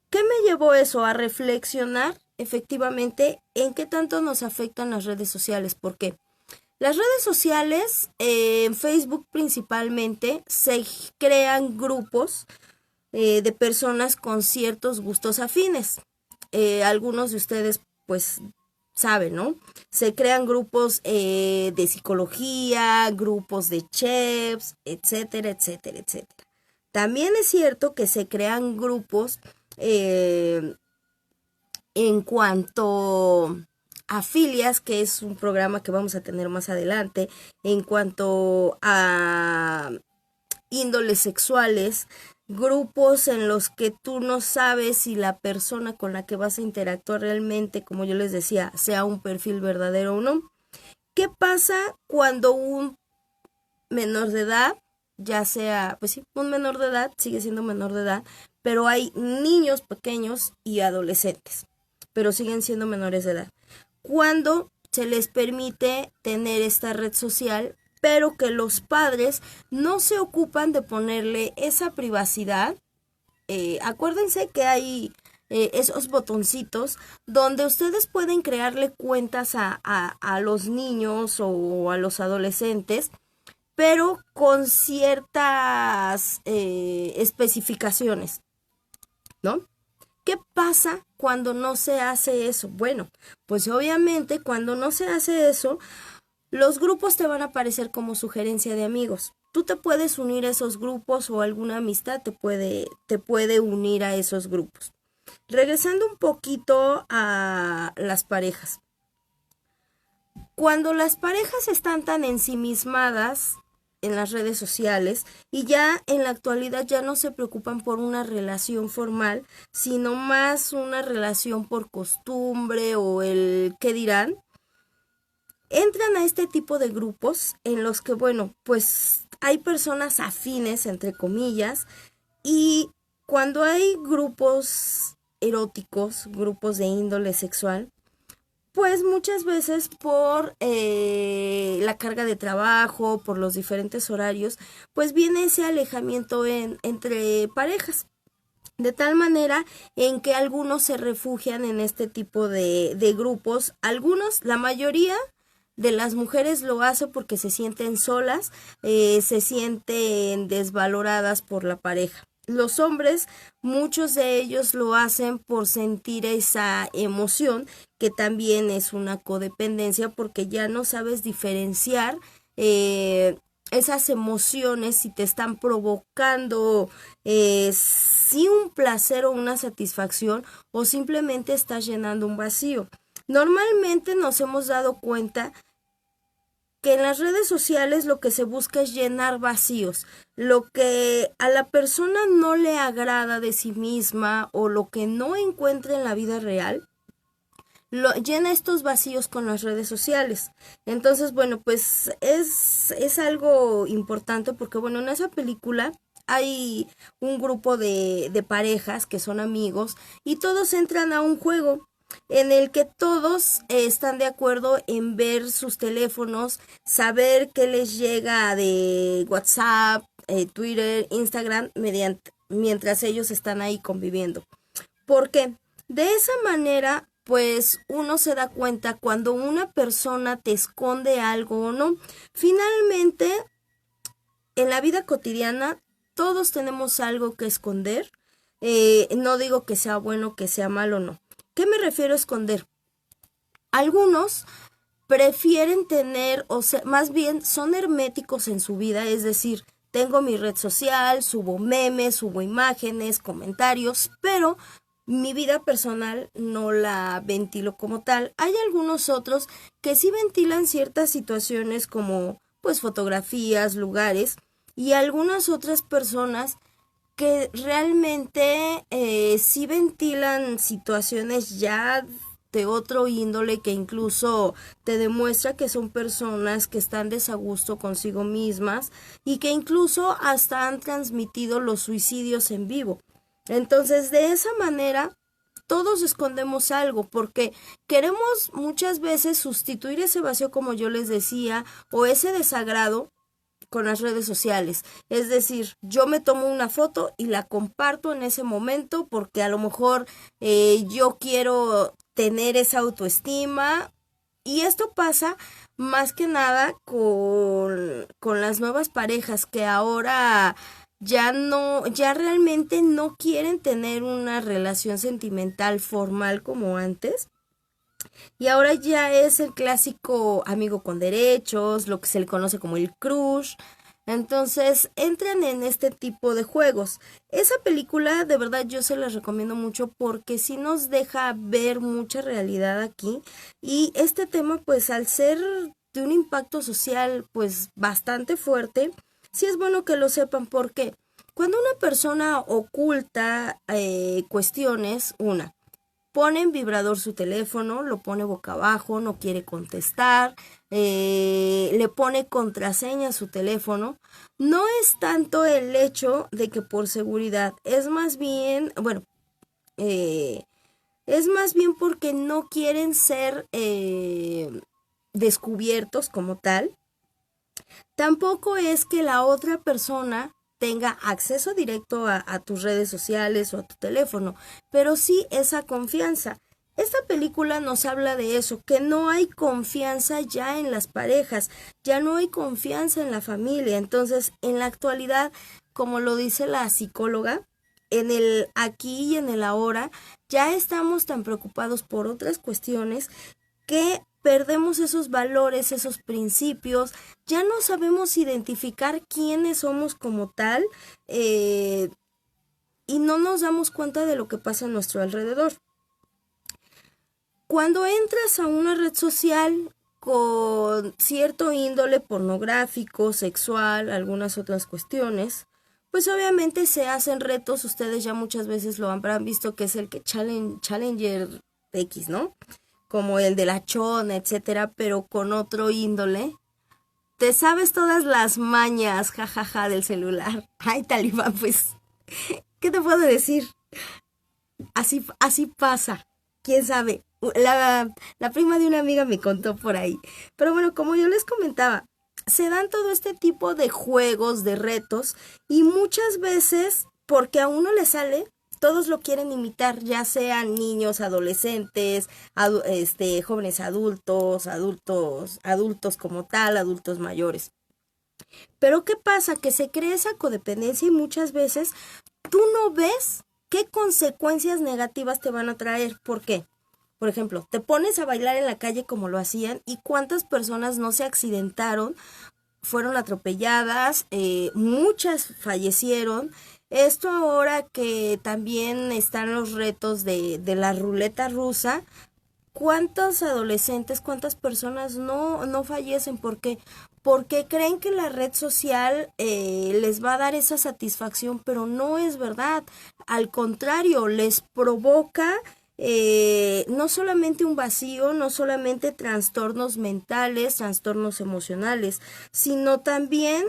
¿Qué me llevó eso? A reflexionar efectivamente en qué tanto nos afectan las redes sociales. ¿Por qué? Las redes sociales, en Facebook principalmente, se crean grupos de personas con ciertos gustos afines. Algunos de ustedes pues saben, ¿no? Se crean grupos de psicología, grupos de chefs, etcétera, etcétera, etcétera. También es cierto que se crean grupos en cuanto a filias, que es un programa que vamos a tener más adelante, en cuanto a índoles sexuales, grupos en los que tú no sabes si la persona con la que vas a interactuar realmente, como yo les decía, sea un perfil verdadero o no. ¿Qué pasa cuando un menor de edad, ya sea, pues sí, un menor de edad, sigue siendo menor de edad, pero hay niños pequeños y adolescentes? pero siguen siendo menores de edad. Cuando se les permite tener esta red social, pero que los padres no se ocupan de ponerle esa privacidad. Acuérdense que hay esos botoncitos donde ustedes pueden crearle cuentas a los niños o a los adolescentes, pero con ciertas especificaciones, ¿no? ¿Qué pasa cuando no se hace eso? Bueno, pues obviamente cuando no se hace eso, los grupos te van a aparecer como sugerencia de amigos. Tú te puedes unir a esos grupos o alguna amistad te puede unir a esos grupos. Regresando un poquito a las parejas. Cuando las parejas están tan ensimismadas en las redes sociales y ya en la actualidad ya no se preocupan por una relación formal, sino más una relación por costumbre o el qué dirán, entran a este tipo de grupos en los que, bueno, pues hay personas afines, entre comillas, y cuando hay grupos eróticos, grupos de índole sexual, pues muchas veces por la carga de trabajo, por los diferentes horarios, pues viene ese alejamiento entre parejas. De tal manera en que algunos se refugian en este tipo de grupos. Algunos, la mayoría de las mujeres lo hace porque se sienten solas, se sienten desvaloradas por la pareja. Los hombres, muchos de ellos lo hacen por sentir esa emoción, que también es una codependencia, porque ya no sabes diferenciar esas emociones si te están provocando sí un placer o una satisfacción, o simplemente estás llenando un vacío. Normalmente nos hemos dado cuenta que en las redes sociales lo que se busca es llenar vacíos, lo que a la persona no le agrada de sí misma o lo que no encuentra en la vida real, llena estos vacíos con las redes sociales. Entonces, bueno, pues es algo importante porque, bueno, en esa película hay un grupo de parejas que son amigos y todos entran a un juego en el que todos están de acuerdo en ver sus teléfonos, saber qué les llega de WhatsApp, Twitter, Instagram, mientras ellos están ahí conviviendo. ¿Por qué? De esa manera, pues uno se da cuenta cuando una persona te esconde algo o no. Finalmente, en la vida cotidiana, todos tenemos algo que esconder. No digo que sea bueno, que sea malo, no. ¿Qué me refiero a esconder? Algunos prefieren tener, o sea, más bien son herméticos en su vida, es decir, tengo mi red social, subo memes, subo imágenes, comentarios, pero mi vida personal no la ventilo como tal. Hay algunos otros que sí ventilan ciertas situaciones como pues fotografías, lugares, y algunas otras personas que realmente sí ventilan situaciones ya de otro índole, que incluso te demuestra que son personas que están desagusto consigo mismas y que incluso hasta han transmitido los suicidios en vivo. Entonces, de esa manera, todos escondemos algo porque queremos muchas veces sustituir ese vacío, como yo les decía, o ese desagrado con las redes sociales. Es decir, yo me tomo una foto y la comparto en ese momento porque a lo mejor yo quiero tener esa autoestima, y esto pasa más que nada con las nuevas parejas que ahora ya realmente no quieren tener una relación sentimental formal como antes. Y ahora ya es el clásico amigo con derechos, lo que se le conoce como el crush. Entonces entran en este tipo de juegos. Esa película de verdad yo se las recomiendo mucho porque sí nos deja ver mucha realidad aquí. Y este tema, pues al ser de un impacto social pues bastante fuerte, sí es bueno que lo sepan, porque cuando una persona oculta cuestiones, pone en vibrador su teléfono, lo pone boca abajo, no quiere contestar, le pone contraseña a su teléfono. No es tanto el hecho de que por seguridad, es más bien, bueno, es más bien porque no quieren ser descubiertos como tal. Tampoco es que la otra persona tenga acceso directo a tus redes sociales o a tu teléfono, pero sí esa confianza. Esta película nos habla de eso, que no hay confianza ya en las parejas, ya no hay confianza en la familia. Entonces, en la actualidad, como lo dice la psicóloga, en el aquí y en el ahora, ya estamos tan preocupados por otras cuestiones que perdemos esos valores, esos principios, ya no sabemos identificar quiénes somos como tal, y no nos damos cuenta de lo que pasa a nuestro alrededor. Cuando entras a una red social con cierto índole pornográfico, sexual, algunas otras cuestiones, pues obviamente se hacen retos, ustedes ya muchas veces lo habrán visto, que es el que Challenger X, ¿no? Como el de la chona, etcétera, pero con otro índole. Te sabes todas las mañas, jajaja, del celular. Ay, Talibán, pues, ¿qué te puedo decir? Así pasa. ¿Quién sabe? La prima de una amiga me contó por ahí. Pero bueno, como yo les comentaba, se dan todo este tipo de juegos, de retos, y muchas veces, porque a uno le sale, todos lo quieren imitar, ya sean niños, adolescentes, jóvenes adultos como tal, adultos mayores. Pero ¿qué pasa? Que se crea esa codependencia y muchas veces tú no ves qué consecuencias negativas te van a traer. ¿Por qué? Por ejemplo, te pones a bailar en la calle como lo hacían y cuántas personas no se accidentaron, fueron atropelladas, muchas fallecieron. Esto ahora que también están los retos de la ruleta rusa, ¿cuántos adolescentes, cuántas personas no fallecen? ¿Por qué? Porque creen que la red social les va a dar esa satisfacción, pero no es verdad. Al contrario, les provoca no solamente un vacío, no solamente trastornos mentales, trastornos emocionales, sino también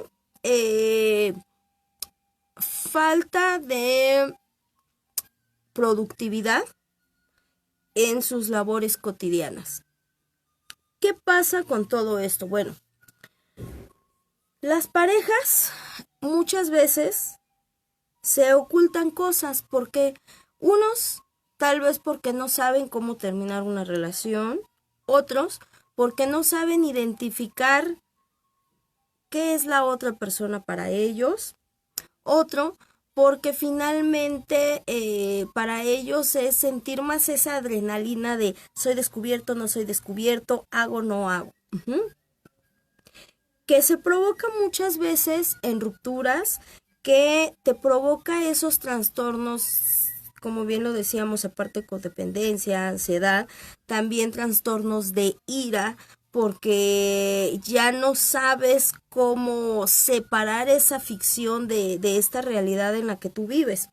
falta de productividad en sus labores cotidianas. ¿Qué pasa con todo esto? Bueno, las parejas muchas veces se ocultan cosas porque unos tal vez porque no saben cómo terminar una relación, otros porque no saben identificar qué es la otra persona para ellos, otro porque finalmente para ellos es sentir más esa adrenalina de soy descubierto, no soy descubierto, hago, no hago. Que se provoca muchas veces en rupturas, que te provoca esos trastornos, como bien lo decíamos, aparte de codependencia, ansiedad, también trastornos de ira, porque ya no sabes cómo separar esa ficción de esta realidad en la que tú vives.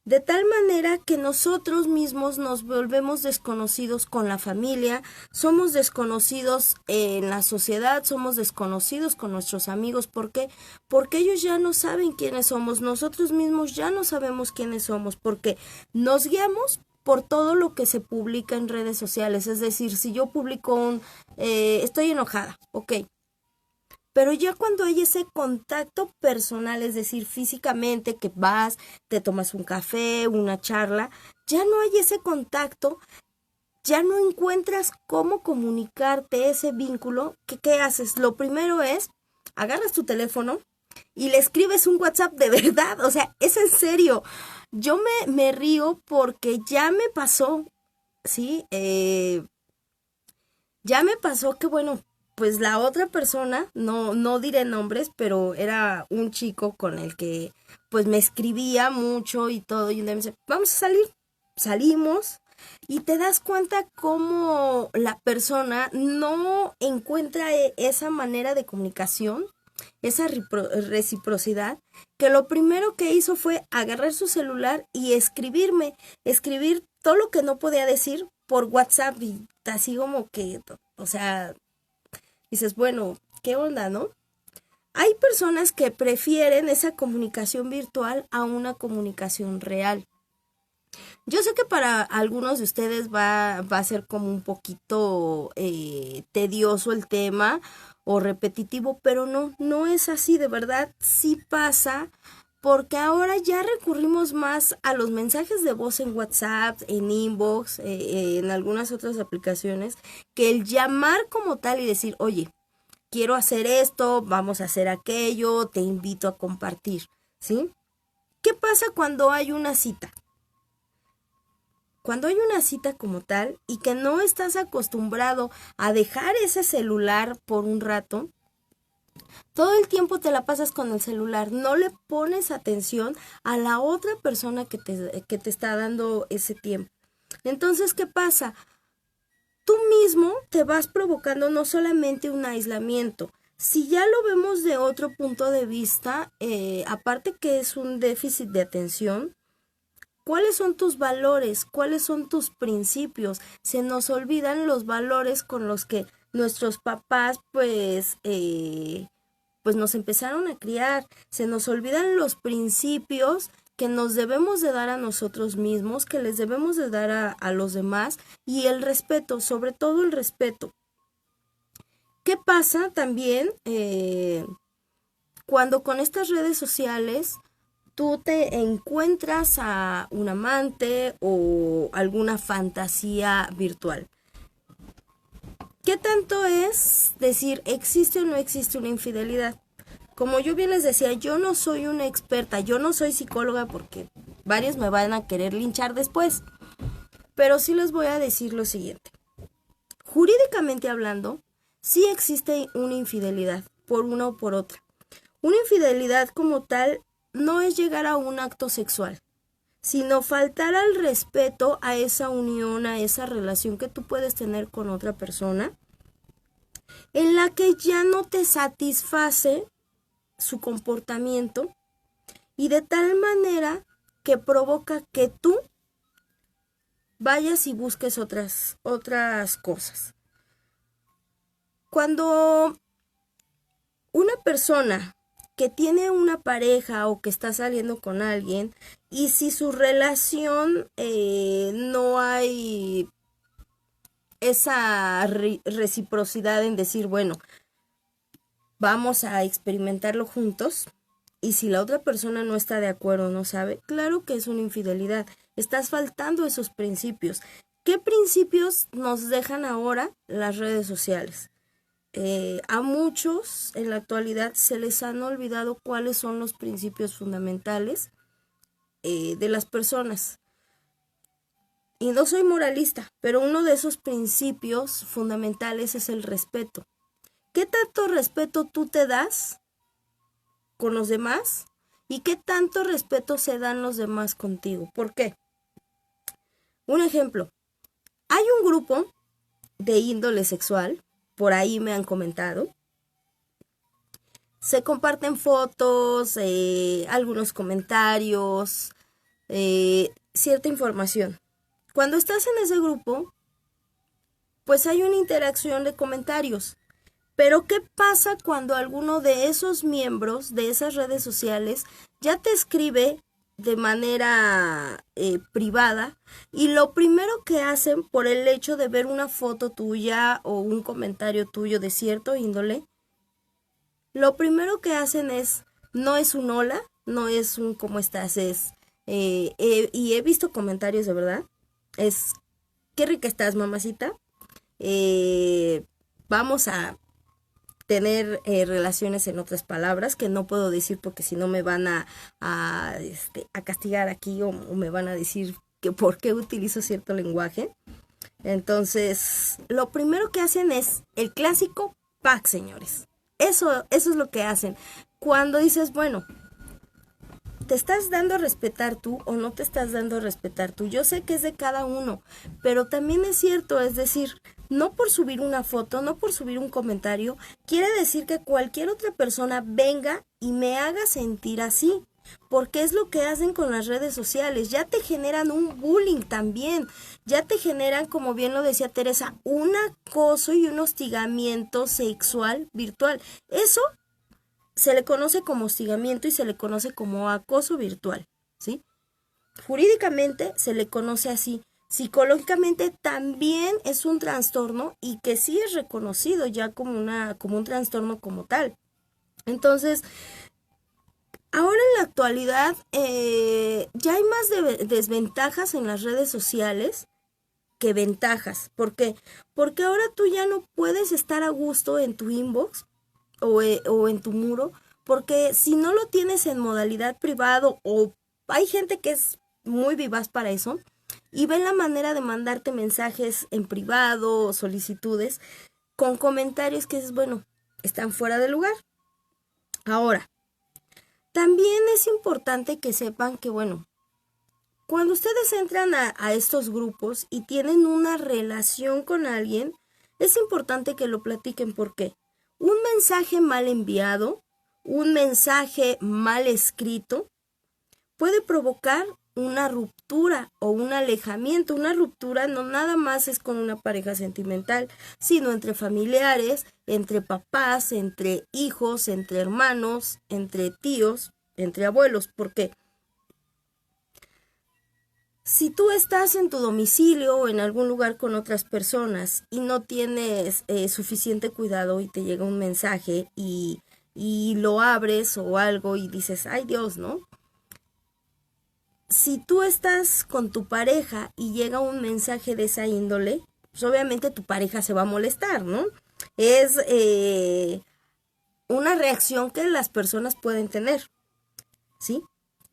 De tal manera que nosotros mismos nos volvemos desconocidos con la familia, somos desconocidos en la sociedad, somos desconocidos con nuestros amigos. ¿Por qué? Porque ellos ya no saben quiénes somos, nosotros mismos ya no sabemos quiénes somos, porque nos guiamos por todo lo que se publica en redes sociales. Es decir, si yo publico estoy enojada, ok. Pero ya cuando hay ese contacto personal, es decir, físicamente que vas, te tomas un café, una charla, ya no hay ese contacto, ya no encuentras cómo comunicarte ese vínculo. ¿Qué haces? Lo primero es, agarras tu teléfono y le escribes un WhatsApp de verdad, o sea, es en serio. Yo me río porque ya me pasó, ¿sí? Ya me pasó que, bueno, pues la otra persona, no diré nombres, pero era un chico con el que pues me escribía mucho y todo, y un día me dice, vamos a salir, salimos, y te das cuenta cómo la persona no encuentra esa manera de comunicación, esa reciprocidad, que lo primero que hizo fue agarrar su celular y escribir todo lo que no podía decir por WhatsApp, y así como que, o sea, dices, bueno, ¿qué onda, no? Hay personas que prefieren esa comunicación virtual a una comunicación real. Yo sé que para algunos de ustedes va a ser como un poquito tedioso el tema o repetitivo, pero no es así, de verdad, sí pasa, porque ahora ya recurrimos más a los mensajes de voz en WhatsApp, en inbox, en algunas otras aplicaciones, que el llamar como tal y decir, oye, quiero hacer esto, vamos a hacer aquello, te invito a compartir, ¿sí? ¿Qué pasa cuando hay una cita? Cuando hay una cita como tal y que no estás acostumbrado a dejar ese celular por un rato, todo el tiempo te la pasas con el celular, no le pones atención a la otra persona que te está dando ese tiempo. Entonces, ¿qué pasa? Tú mismo te vas provocando no solamente un aislamiento. Si ya lo vemos de otro punto de vista, aparte que es un déficit de atención, ¿cuáles son tus valores? ¿Cuáles son tus principios? Se nos olvidan los valores con los que nuestros papás, pues nos empezaron a criar. Se nos olvidan los principios que nos debemos de dar a nosotros mismos, que les debemos de dar a los demás, y el respeto, sobre todo el respeto. ¿Qué pasa también cuando con estas redes sociales tú te encuentras a un amante o alguna fantasía virtual? ¿Qué tanto es decir, existe o no existe una infidelidad? Como yo bien les decía, yo no soy una experta, yo no soy psicóloga porque varios me van a querer linchar después, pero sí les voy a decir lo siguiente. Jurídicamente hablando, sí existe una infidelidad por una o por otra. Una infidelidad como tal no es llegar a un acto sexual, sino faltar al respeto a esa unión, a esa relación que tú puedes tener con otra persona, en la que ya no te satisface su comportamiento y de tal manera que provoca que tú vayas y busques otras cosas. Cuando una persona que tiene una pareja o que está saliendo con alguien y si su relación no hay esa reciprocidad en decir, bueno, vamos a experimentarlo juntos, y si la otra persona no está de acuerdo, no sabe, claro que es una infidelidad. Estás faltando esos principios. ¿Qué principios nos dejan ahora las redes sociales? A muchos en la actualidad se les han olvidado cuáles son los principios fundamentales de las personas. Y no soy moralista, pero uno de esos principios fundamentales es el respeto. ¿Qué tanto respeto tú te das con los demás? ¿Y qué tanto respeto se dan los demás contigo? ¿Por qué? Un ejemplo. Hay un grupo de índole sexual, por ahí me han comentado. Se comparten fotos, algunos comentarios, cierta información. Cuando estás en ese grupo, pues hay una interacción de comentarios. Pero ¿qué pasa cuando alguno de esos miembros de esas redes sociales ya te escribe de manera privada y lo primero que hacen por el hecho de ver una foto tuya o un comentario tuyo de cierto índole, lo primero que hacen es, no es un hola, no es un cómo estás, es, y he visto comentarios de verdad, es, qué rica estás, mamacita, vamos a tener relaciones, en otras palabras, que no puedo decir porque si no me van a castigar aquí o me van a decir que por qué utilizo cierto lenguaje. Entonces, lo primero que hacen es el clásico pack, señores. Eso es lo que hacen. Cuando dices, bueno, ¿te estás dando a respetar tú o no te estás dando a respetar tú? Yo sé que es de cada uno, pero también es cierto, es decir, no por subir una foto, no por subir un comentario, quiere decir que cualquier otra persona venga y me haga sentir así. Porque es lo que hacen con las redes sociales, ya te generan un bullying también, ya te generan, como bien lo decía Teresa, un acoso y un hostigamiento sexual virtual. Eso se le conoce como hostigamiento y se le conoce como acoso virtual, ¿sí? Jurídicamente se le conoce así. Psicológicamente también es un trastorno y que sí es reconocido ya como un trastorno como tal. Entonces, ahora en la actualidad ya hay más desventajas en las redes sociales que ventajas. ¿Por qué? Porque ahora tú ya no puedes estar a gusto en tu inbox o en tu muro, porque si no lo tienes en modalidad privado o hay gente que es muy vivaz para eso y ven la manera de mandarte mensajes en privado o solicitudes con comentarios que es bueno, están fuera de lugar. Ahora, también es importante que sepan que, bueno, cuando ustedes entran a estos grupos y tienen una relación con alguien, es importante que lo platiquen porque un mensaje mal enviado, un mensaje mal escrito, puede provocar una ruptura o un alejamiento. Una ruptura no nada más es con una pareja sentimental, sino entre familiares, entre papás, entre hijos, entre hermanos, entre tíos, entre abuelos, porque si tú estás en tu domicilio o en algún lugar con otras personas y no tienes suficiente cuidado y te llega un mensaje y lo abres o algo y dices, ay Dios, ¿no? Si tú estás con tu pareja y llega un mensaje de esa índole, pues obviamente tu pareja se va a molestar, ¿no? Es una reacción que las personas pueden tener, ¿sí?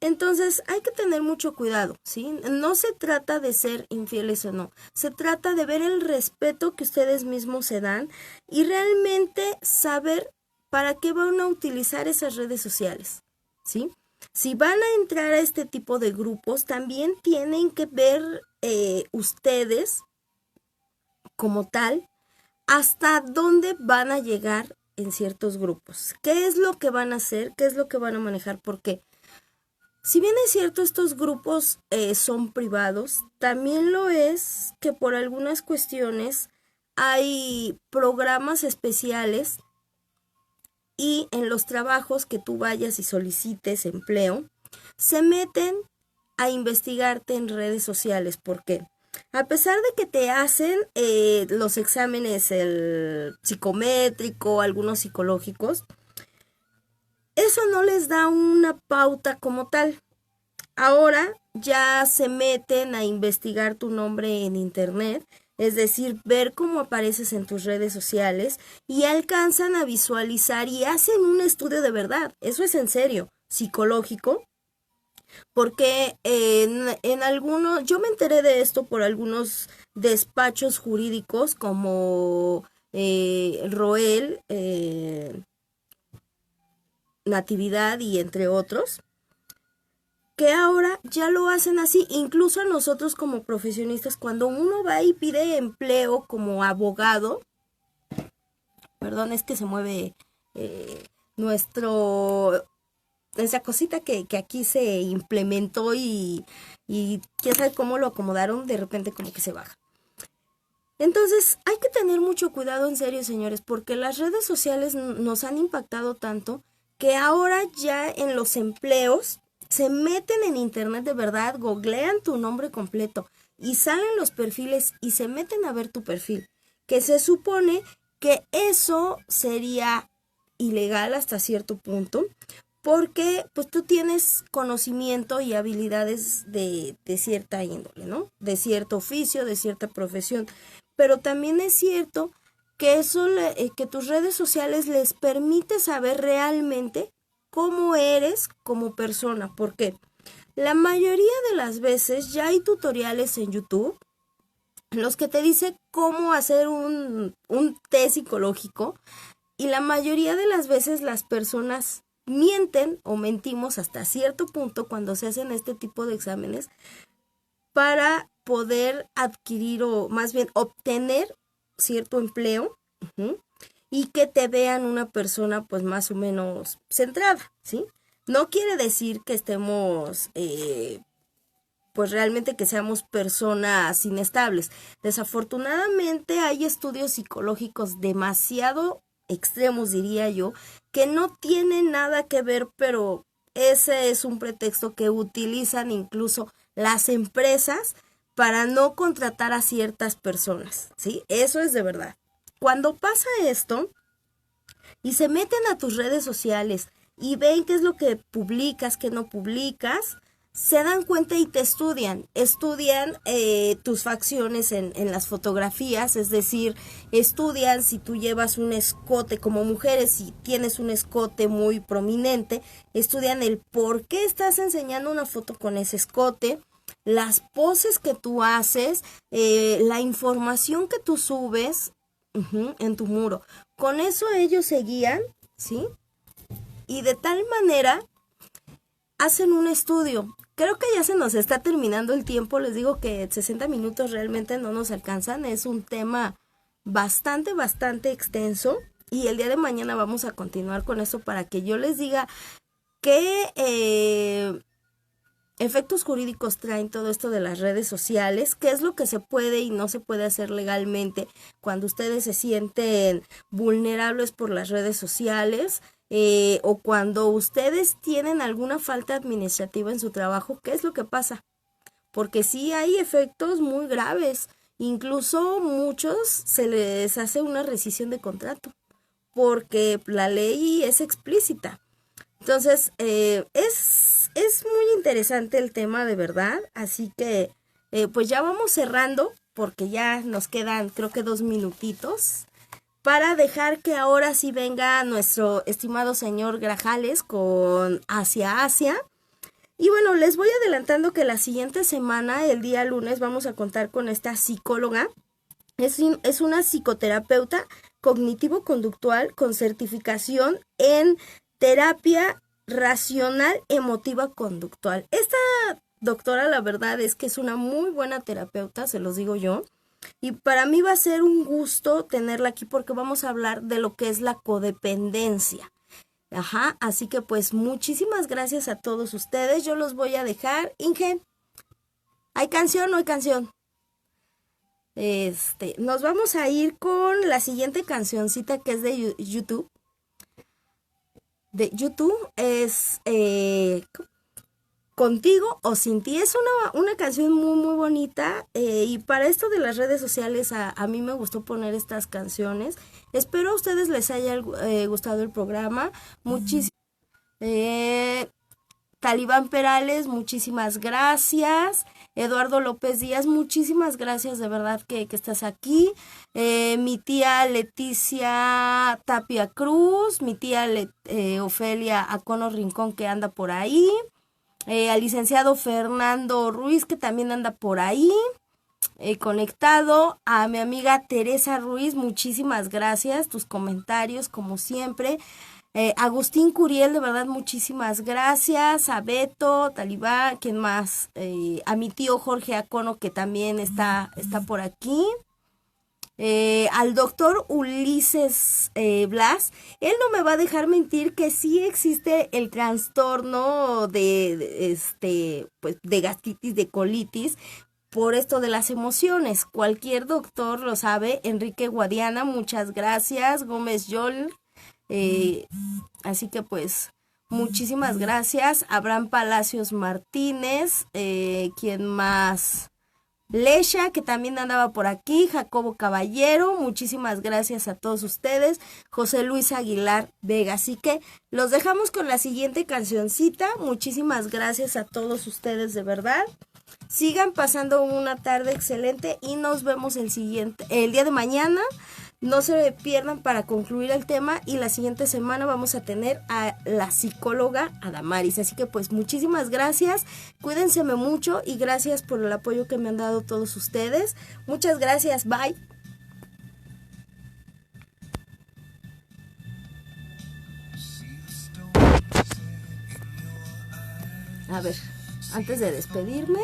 Entonces hay que tener mucho cuidado, ¿sí? No se trata de ser infieles o no, se trata de ver el respeto que ustedes mismos se dan y realmente saber para qué van a utilizar esas redes sociales, ¿sí? Si van a entrar a este tipo de grupos, también tienen que ver ustedes como tal hasta dónde van a llegar en ciertos grupos. ¿Qué es lo que van a hacer? ¿Qué es lo que van a manejar? Porque si bien es cierto, estos grupos son privados, también lo es que por algunas cuestiones hay programas especiales y en los trabajos que tú vayas y solicites empleo, se meten a investigarte en redes sociales. ¿Por qué? A pesar de que te hacen los exámenes, el psicométrico, algunos psicológicos, eso no les da una pauta como tal. Ahora ya se meten a investigar tu nombre en internet, es decir, ver cómo apareces en tus redes sociales y alcanzan a visualizar y hacen un estudio de verdad. Eso es en serio, psicológico, porque en algunos, yo me enteré de esto por algunos despachos jurídicos como Roel, Natividad y entre otros que ahora ya lo hacen así, incluso a nosotros como profesionistas, cuando uno va y pide empleo como abogado, perdón, es que se mueve nuestro, esa cosita que aquí se implementó y quién sabe cómo lo acomodaron, de repente como que se baja. Entonces hay que tener mucho cuidado en serio, señores, porque las redes sociales nos han impactado tanto que ahora ya en los empleos se meten en internet de verdad, googlean tu nombre completo y salen los perfiles y se meten a ver tu perfil, que se supone que eso sería ilegal hasta cierto punto, porque pues tú tienes conocimiento y habilidades de cierta índole, ¿no? De cierto oficio, de cierta profesión, pero también es cierto que eso, que tus redes sociales les permite saber realmente cómo eres como persona, porque la mayoría de las veces ya hay tutoriales en YouTube en los que te dice cómo hacer un test psicológico y la mayoría de las veces las personas mienten o mentimos hasta cierto punto cuando se hacen este tipo de exámenes para poder adquirir o más bien obtener cierto empleo. Uh-huh, y que te vean una persona pues más o menos centrada, ¿sí? No quiere decir que estemos, pues realmente que seamos personas inestables. Desafortunadamente hay estudios psicológicos demasiado extremos, diría yo, que no tienen nada que ver, pero ese es un pretexto que utilizan incluso las empresas para no contratar a ciertas personas, ¿sí? Eso es de verdad. Cuando pasa esto y se meten a tus redes sociales y ven qué es lo que publicas, qué no publicas, se dan cuenta y te estudian tus facciones en las fotografías, es decir, estudian si tú llevas un escote como mujeres, si tienes un escote muy prominente, estudian el por qué estás enseñando una foto con ese escote, las poses que tú haces, la información que tú subes en tu muro. Con eso ellos se guían, ¿sí? Y de tal manera hacen un estudio. Creo que ya se nos está terminando el tiempo. Les digo que 60 minutos realmente no nos alcanzan. Es un tema bastante extenso. Y el día de mañana vamos a continuar con eso para que yo les diga qué efectos jurídicos traen todo esto de las redes sociales, qué es lo que se puede y no se puede hacer legalmente cuando ustedes se sienten vulnerables por las redes sociales. O cuando ustedes tienen alguna falta administrativa en su trabajo, ¿qué es lo que pasa? Porque sí hay efectos muy graves, incluso muchos se les hace una rescisión de contrato, porque la ley es explícita. Entonces, es muy interesante el tema de verdad, así que pues ya vamos cerrando, porque ya nos quedan creo que 2 minutitos, para dejar que ahora sí venga nuestro estimado señor Grajales con Hacia Asia. Y bueno, les voy adelantando que la siguiente semana, el día lunes, vamos a contar con esta psicóloga. Es una psicoterapeuta cognitivo-conductual con certificación en terapia racional emotiva conductual. Esta doctora, la verdad es que es una muy buena terapeuta, se los digo yo. Y para mí va a ser un gusto tenerla aquí porque vamos a hablar de lo que es la codependencia. Así que pues muchísimas gracias a todos ustedes. Yo los voy a dejar. Inge, ¿hay canción o no hay canción? Nos vamos a ir con la siguiente cancioncita que es de YouTube. De YouTube es Contigo o Sin Ti. Es una canción muy bonita, y para esto de las redes sociales a mí me gustó poner estas canciones. Espero a ustedes les haya gustado el programa. Muchísimas Talibán Perales, muchísimas gracias. Eduardo López Díaz, muchísimas gracias de verdad que estás aquí. Mi tía Leticia Tapia Cruz, mi tía Ofelia Acono Rincón que anda por ahí. Al licenciado Fernando Ruiz que también anda por ahí conectado, a mi amiga Teresa Ruiz, muchísimas gracias, tus comentarios como siempre. Agustín Curiel, de verdad muchísimas gracias. A Beto, Talibán, ¿quién más? A mi tío Jorge Acono que también está por aquí. Al doctor Ulises Blas, él no me va a dejar mentir que sí existe el trastorno pues, de gastritis, de colitis, por esto de las emociones. Cualquier doctor lo sabe. Enrique Guadiana, muchas gracias. Gómez Yol, así que pues muchísimas gracias. Abraham Palacios Martínez, ¿quién más? Lesha, que también andaba por aquí. Jacobo Caballero, muchísimas gracias a todos ustedes. José Luis Aguilar Vega. Así que los dejamos con la siguiente cancioncita. Muchísimas gracias a todos ustedes de verdad. Sigan pasando una tarde excelente y nos vemos el día de mañana. No se pierdan para concluir el tema, y la siguiente semana vamos a tener a la psicóloga Adamaris. Así que pues muchísimas gracias, cuídense mucho y gracias por el apoyo que me han dado todos ustedes. Muchas gracias, bye. A ver, antes de despedirme.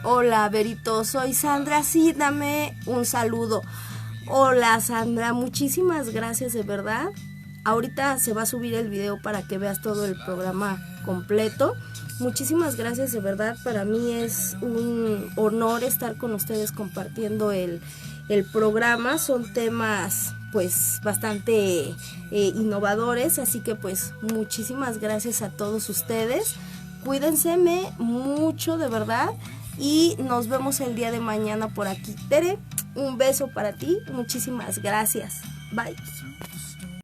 Hola, Berito, soy Sandra, sí, dame un saludo. Hola, Sandra, muchísimas gracias de verdad. Ahorita se va a subir el video para que veas todo el programa completo. Muchísimas gracias de verdad, para mí es un honor estar con ustedes compartiendo el programa. Son temas pues bastante innovadores, así que pues muchísimas gracias a todos ustedes. Cuídense mucho, de verdad, y nos vemos el día de mañana por aquí. Tere, un beso para ti, muchísimas gracias. Bye.